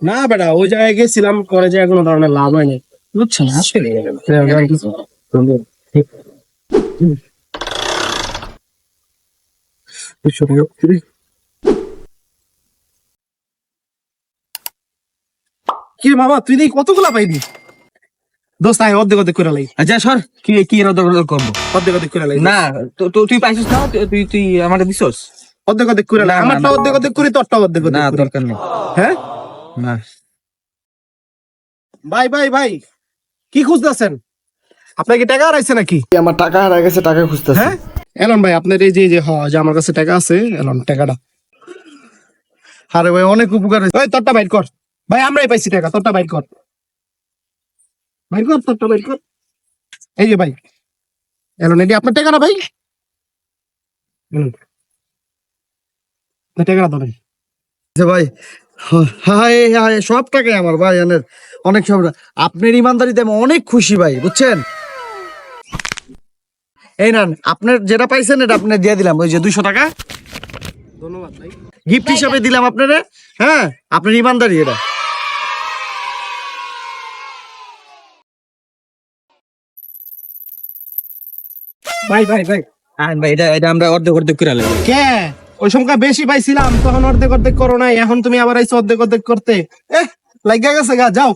না বেটা, ওই জায়গায় গেছিলাম, করে যে কোনো ধরনের লাভ হয়নি, বুঝছেন? আসলে কি রে মামা, তুই দেখি কতগুলা পাইবি? দোস্ত আয়, অর্ধেক অর্ধেক করে লাই, আচ্ছা সর, কি কি এর অর্ধেক করবো? অর্ধেক অর্ধেক করে লাই। না, তুই পাইছিস না, তুই তুই আমার দিছস। অর্ধেক অর্ধেক করে লাই, না, না, আমারটা না। অর্ধেক অর্ধেক করি, তোরটা অর্ধেক না, অর্ধেক করি। দরকার নেই। হ্যাঁ না, ভাই ভাই ভাই, কি খুঁজতেছেন? আপনার কি টাকা হারাইছে নাকি? আমার টাকা হারা গেছে, টাকা খুঁজতেছি। হ্যাঁ এলন ভাই, আপনার এই যে যে আমার কাছে টাকা আছে, এলন টাকাটা। আরে ভাই, অনেক উপকার হয়েছে। ওই তোরটা বাইর কর ভাই, আমরাই পাইছি টাকা, তোরটা বাইর কর, বাইর কর, তোরটা বাইর কর। এই যে ভাই, এলন এটি আপনার টাকা না ভাই? এলন, আপনার টাকাটা তো ভাই। ভাই, হায় হায়, সব টাকাই আমার ভাই, অনেক সব। আপনার ইমানদারিতে আমি অনেক খুশি ভাই, বুঝছেন? এই নেন, আপনার যেটা পাইছেন এটা আপনি দিয়ে দিলাম, ওই যে 200 টাকা ধন্যবাদ ভাই। গিফট হিসাবে দিলাম আপনারে। হ্যাঁ, আপনার ইমানদারি এটা। ভাই ভাই ভাই, আইন ভাই, এটা আমরা অর্ধেক অর্ধেক করে লাগবে। কে ওই সময় বেশি পাইছিলাম, তখন অর্ধেক অর্ধেক করো নাই, এখন তুমি আবার আইছো অর্ধেক অর্ধেক করতে। লাগা গেছে গা, যাও।